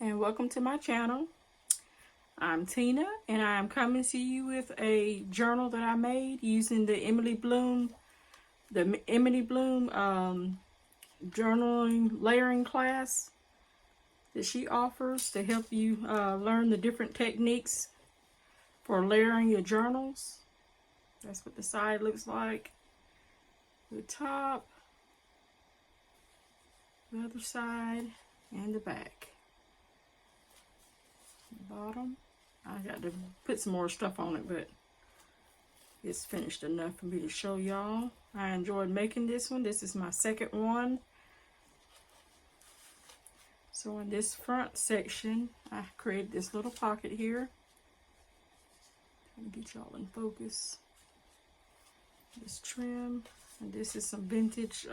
and welcome to my channel. I'm Tina, and I'm coming to you with a journal that I made using the Amity Bloom journaling layering class that she offers to help you learn the different techniques for layering your journals. That's what the side looks like. The top, the other side, and the back. The bottom. I got to put some more stuff on it, but it's finished enough for me to show y'all. I enjoyed making this one. This is my second one. So in this front section, I created this little pocket here. Trying to get y'all in focus. This trim, and this is some vintage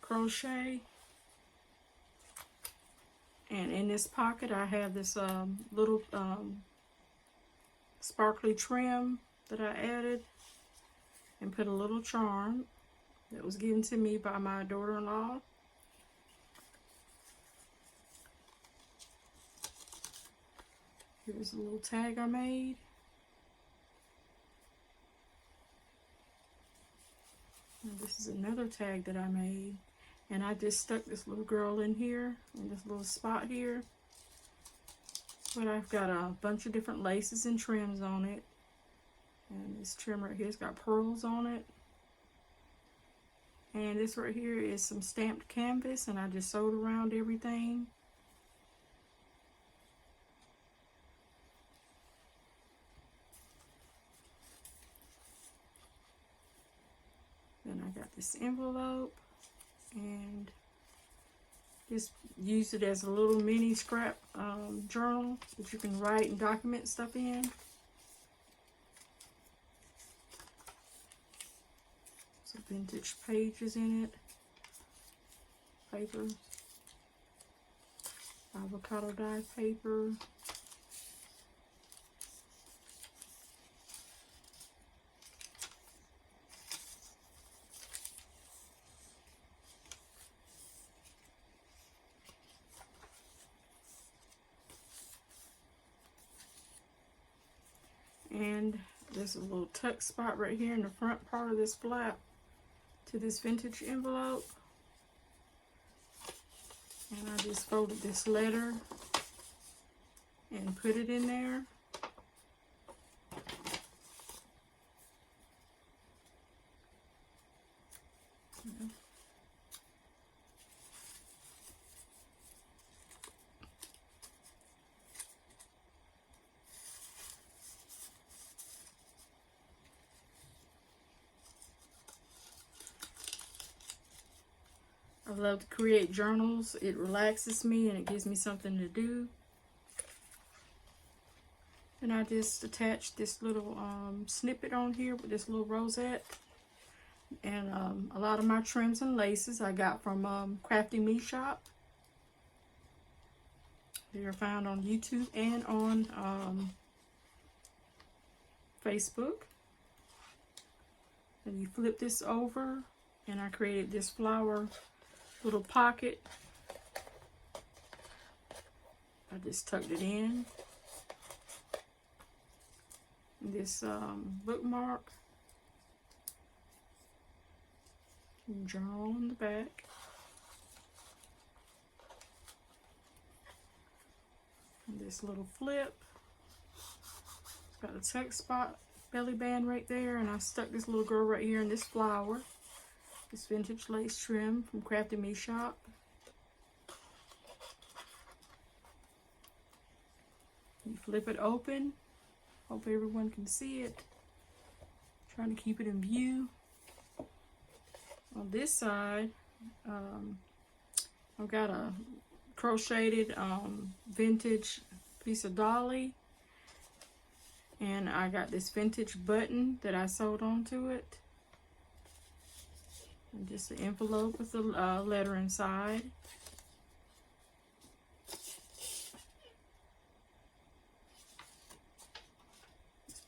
crochet. And in this pocket, I have this little sparkly trim that I added and put a little charm that was given to me by my daughter-in-law. Here's a little tag I made. And this is another tag that I made. And I just stuck this little girl in here, in this little spot here. But I've got a bunch of different laces and trims on it. And this trim right here has got pearls on it. And this right here is some stamped canvas, and I just sewed around everything. Then I got this envelope. And just use it as a little mini scrap journal that you can write and document stuff in. Some vintage pages in it, paper, avocado dye paper. And there's a little tuck spot right here in the front part of this flap to this vintage envelope. And I just folded this letter and put it in there. I love to create journals. It relaxes me and it gives me something to do. And I just attached this little snippet on here with this little rosette. And a lot of my trims and laces I got from Crafty Me Shop. They are found on YouTube and on Facebook. And you flip this over, and I created this flower little pocket. I just tucked it in. This bookmark. Journal on the back. And this little flip. It's got a tuck spot, belly band right there, and I stuck this little girl right here in this flower. This vintage lace trim from Crafty Me Shop. You flip it open. Hope everyone can see it. Trying to keep it in view. On this side, I've got a crocheted vintage piece of dolly. And I got this vintage button that I sewed onto it. And just an envelope with a letter inside.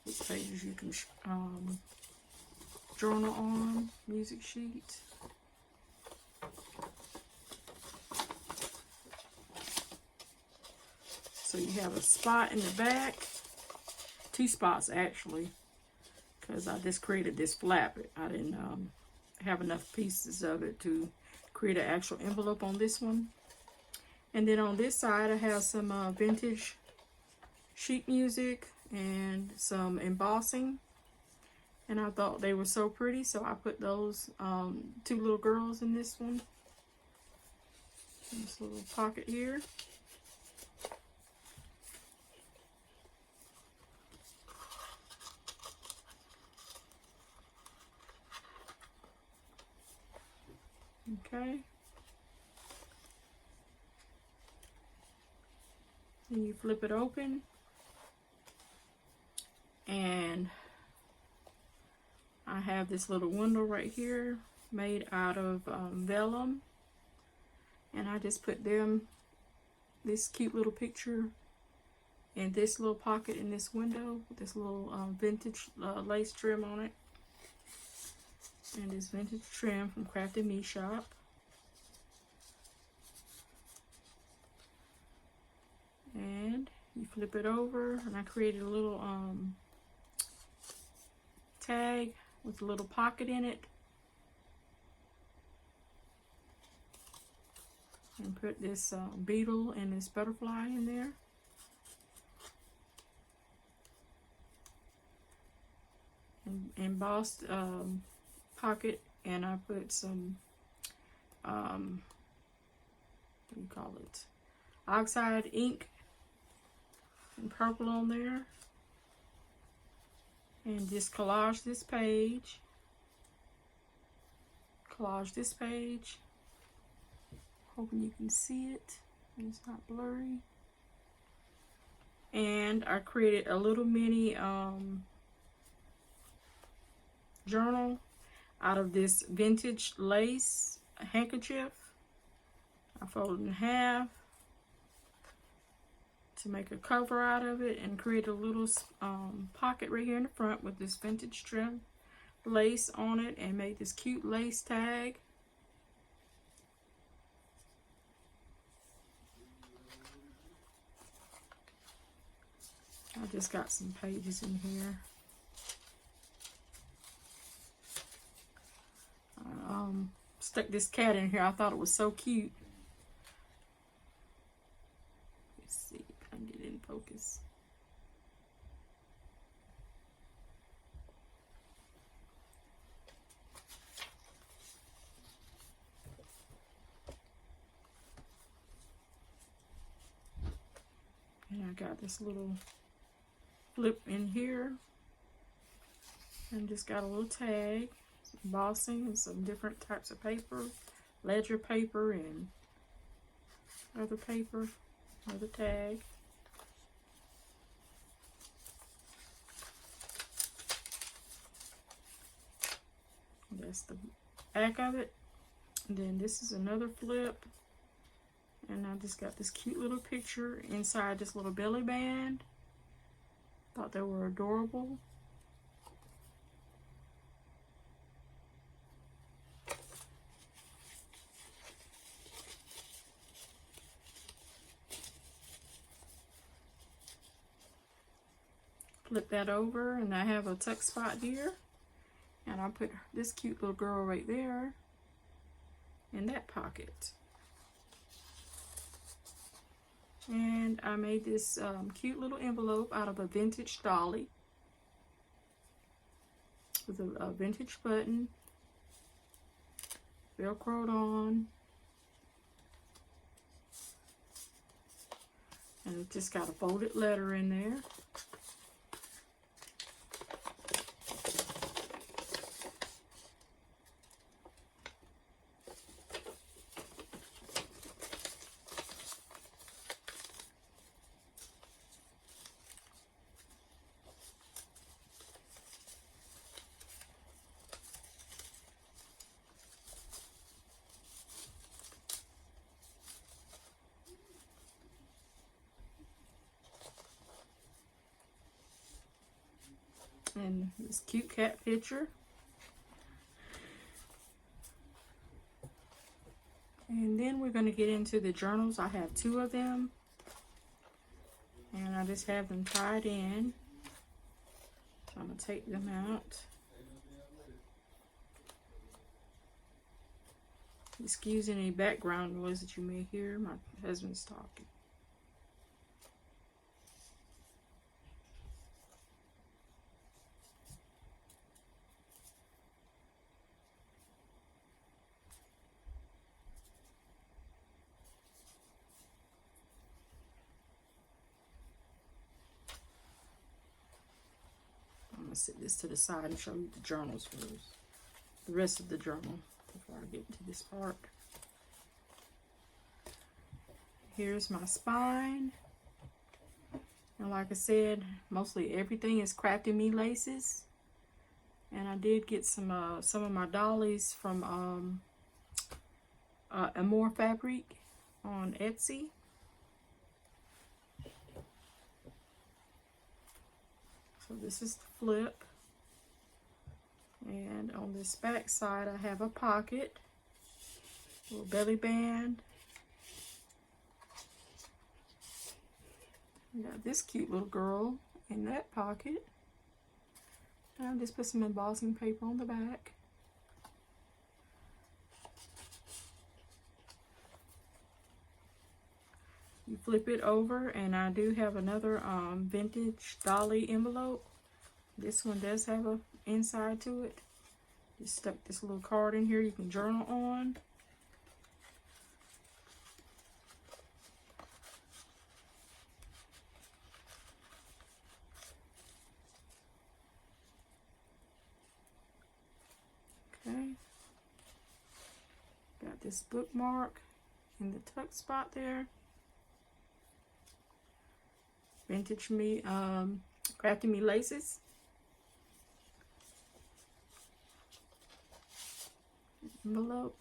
This pages you can journal on, music sheet. So you have a spot in the back, 2 spots actually, because I just created this flap. I didn't have enough pieces of it to create an actual envelope on this one. And then on this side I have some vintage sheet music and some embossing, and I thought they were so pretty, so I put those 2 little girls in this one, in this little pocket here. Okay. Then you flip it open, and I have this little window right here made out of vellum, and I just put this cute little picture in this little pocket in this window with this little vintage lace trim on it, and this vintage trim from Crafty Me Shop. And you flip it over, and I created a little tag with a little pocket in it, and put this beetle and this butterfly in there. And embossed pocket, and I put some what do you call it, oxide ink and purple on there, and just collage this page, hoping you can see it and it's not blurry. And I created a little mini journal out of this vintage lace handkerchief. I folded in half to make a cover out of it, and create a little pocket right here in the front with this vintage trim lace on it, and made this cute lace tag. I just got some pages in here. Stuck this cat in here. I thought it was so cute. Let's see if I can get it in focus. And I got this little flip in here, and just got a little tag, some embossing, and some different types of paper, ledger paper and other paper, another tag. That's the back of it. And then this is another flip, and I just got this cute little picture inside this little belly band. Thought they were adorable. Flip that over, and I have a tuck spot here, and I put this cute little girl right there in that pocket. And I made this cute little envelope out of a vintage dolly with a vintage button, velcroed on, and it just got a folded letter in there. And this cute cat picture. And then we're going to get into the journals. I have 2 of them. And I just have them tied in. So I'm going to take them out. Excuse any background noise that you may hear. My husband's talking. I'm going to set this to the side and show you the journals first. The rest of the journal before I get to this part. Here's my spine. And like I said, mostly everything is Crafty Me laces. And I did get some of my dollies from Amore Fabric on Etsy. So this is the flip. And on this back side I have a pocket, little belly band. We got this cute little girl in that pocket. And I just put some embossing paper on the back. You flip it over, and I do have another vintage dolly envelope. This one does have a inside to it. Just stuck this little card in here you can journal on. Okay. Got this bookmark in the tuck spot there. Vintage Me, Crafty Me laces. Envelope.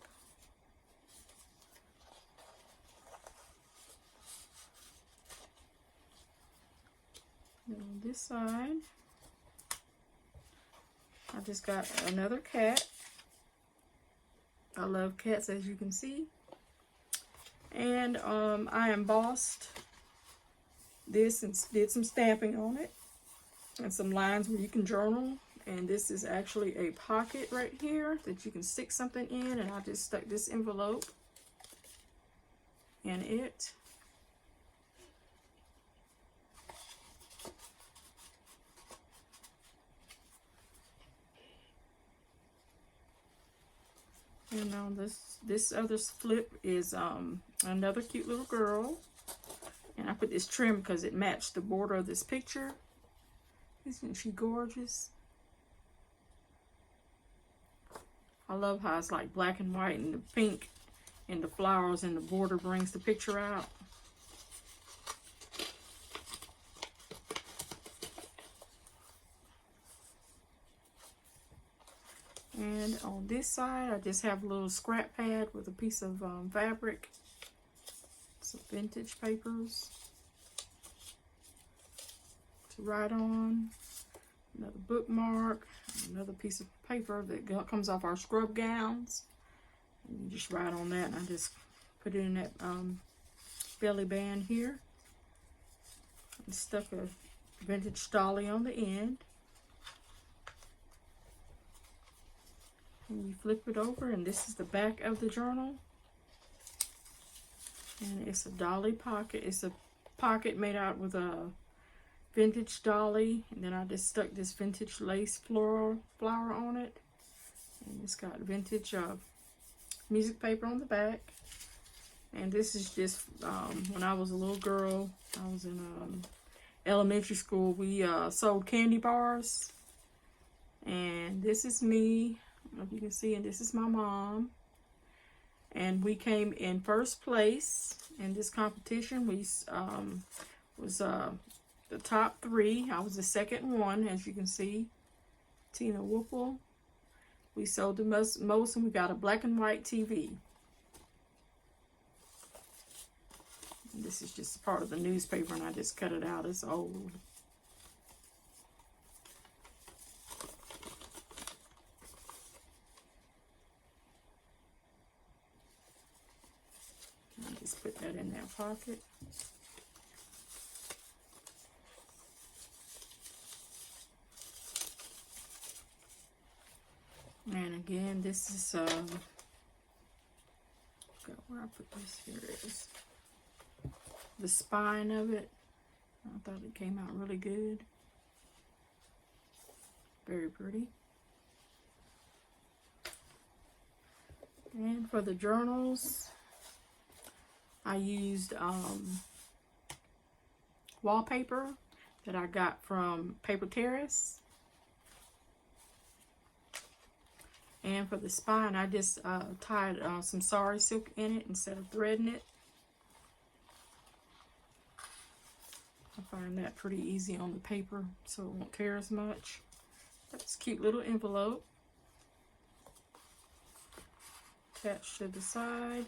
And on this side, I just got another cat. I love cats, as you can see. And I embossed this and did some stamping on it and some lines where you can journal. And this is actually a pocket right here that you can stick something in, and I just stuck this envelope in it. And now this other flip is another cute little girl. And I put this trim because it matched the border of this picture. Isn't she gorgeous? I love how it's like black and white, and the pink and the flowers and the border brings the picture out. And on this side, I just have a little scrap pad with a piece of fabric. Some vintage papers to write on. Another bookmark. Another piece of paper that comes off our scrub gowns. And you just write on that, and I just put it in that belly band here. And stuck a vintage dolly on the end. And you flip it over, and this is the back of the journal. And it's a dolly pocket. It's a pocket made out with a vintage dolly. And then I just stuck this vintage lace flower on it. And it's got vintage music paper on the back. And this is just when I was a little girl. I was in elementary school. We sold candy bars. And this is me. I don't know if you can see, and this is my mom. And we came in first place in this competition. We was the top 3. I was the second one, as you can see. Tina Whipple. We sold the most, and we got a black and white TV. And this is just part of the newspaper, and I just cut it out. It's old. Just put that in that pocket. And again, this is where I put this, here it is. The spine of it. I thought it came out really good. Very pretty. And for the journals, I used wallpaper that I got from Paper Terrace. And for the spine, I just tied some sari silk in it instead of threading it. I find that pretty easy on the paper, so it won't tear as much. That's a cute little envelope. Attached to the side.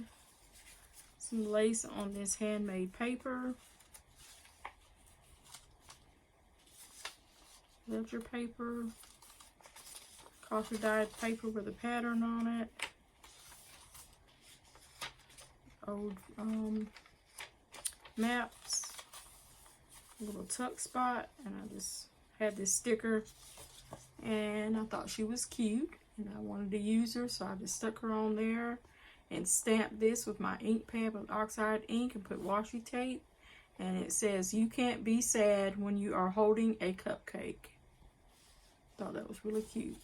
Some lace on this handmade paper. Ledger paper. Coffee dyed paper with a pattern on it. Old maps. A little tuck spot. And I just had this sticker. And I thought she was cute. And I wanted to use her. So I just stuck her on there. And stamped this with my ink pad with oxide ink. And put washi tape. And it says, "You can't be sad when you are holding a cupcake." Thought that was really cute.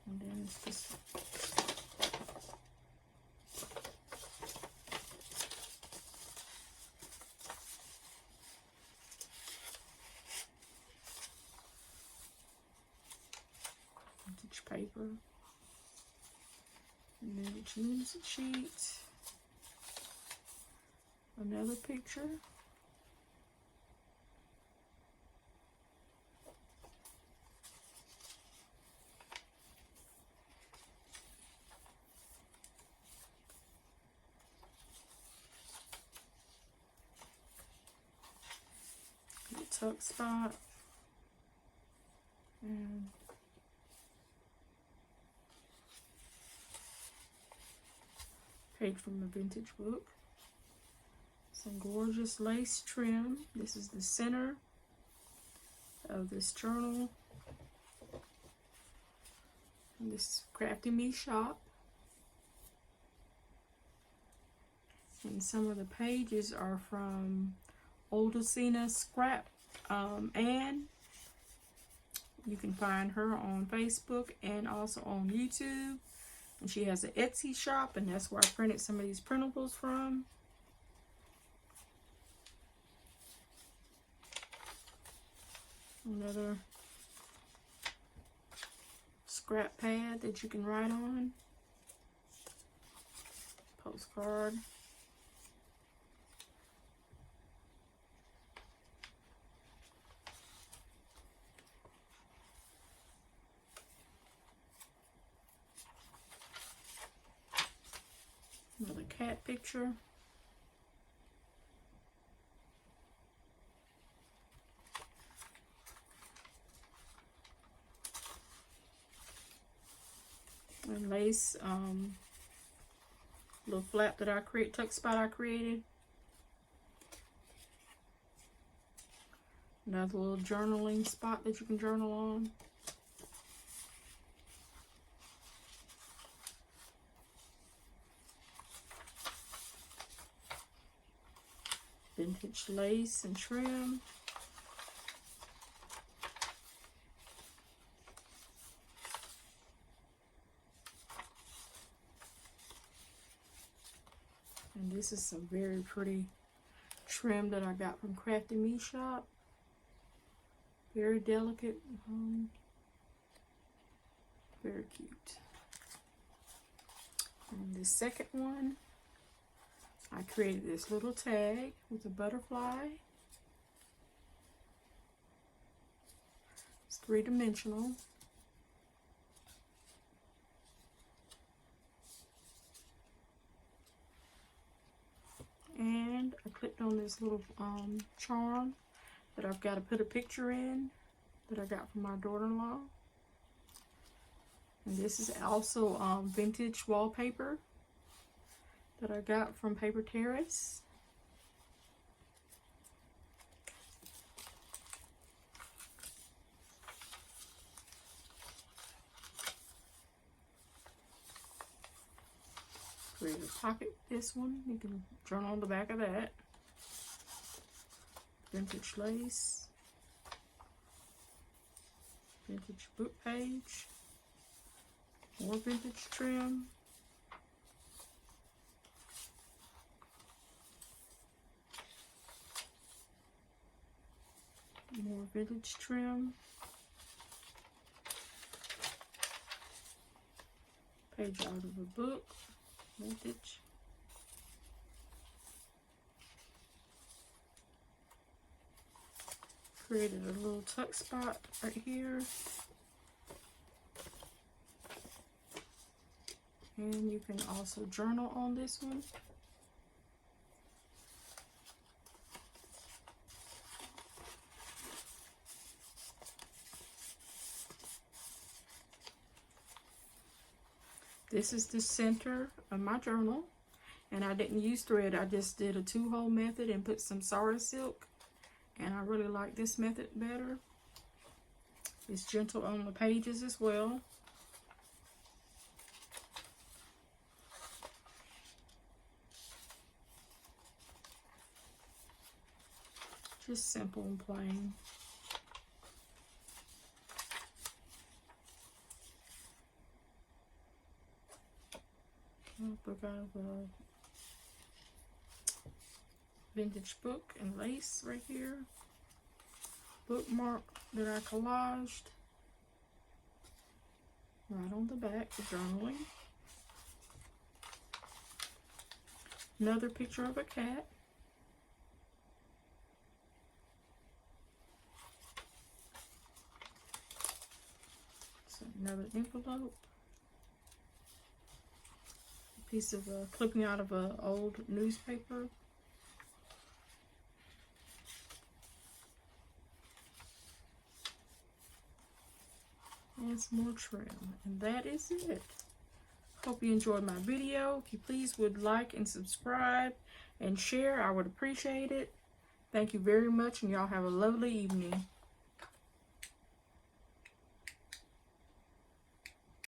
And then it's just vintage paper. And then it's use a sheet. Another picture. The tuck spot. And page from a vintage book. Some gorgeous lace trim. This is the center of this journal. And this is Crafty Me Shop. And some of the pages are from Oldacina Scrap Ann. You can find her on Facebook and also on YouTube. And she has an Etsy shop, and that's where I printed some of these printables from. Another scrap pad that you can write on. Postcard. Another cat picture. And lace little flap that I create, tuck spot I created. Another little journaling spot that you can journal on. Vintage lace and trim. And this is some very pretty trim that I got from Crafty Me Shop. Very delicate. Very cute. And the second one, I created this little tag with a butterfly. It's three-dimensional. And I clicked on this little charm that I've got to put a picture in that I got from my daughter-in-law. And this is also vintage wallpaper that I got from Paper Terrace. Create a pocket, this one. You can journal on the back of that. Vintage lace. Vintage book page. More vintage trim. More vintage trim. Page out of a book. Vintage. Created a little tuck spot right here. And you can also journal on this one. This is the center of my journal, and I didn't use thread. I just did a 2-hole method and put some Sari silk, and I really like this method better. It's gentle on the pages as well. Just simple and plain. Book out of a vintage book and lace right here. Bookmark that I collaged right on the back for journaling. Another picture of a cat. So another envelope. Piece of clipping out of an old newspaper. And some more trim. And that is it. Hope you enjoyed my video. If you please would like and subscribe and share, I would appreciate it. Thank you very much, and y'all have a lovely evening.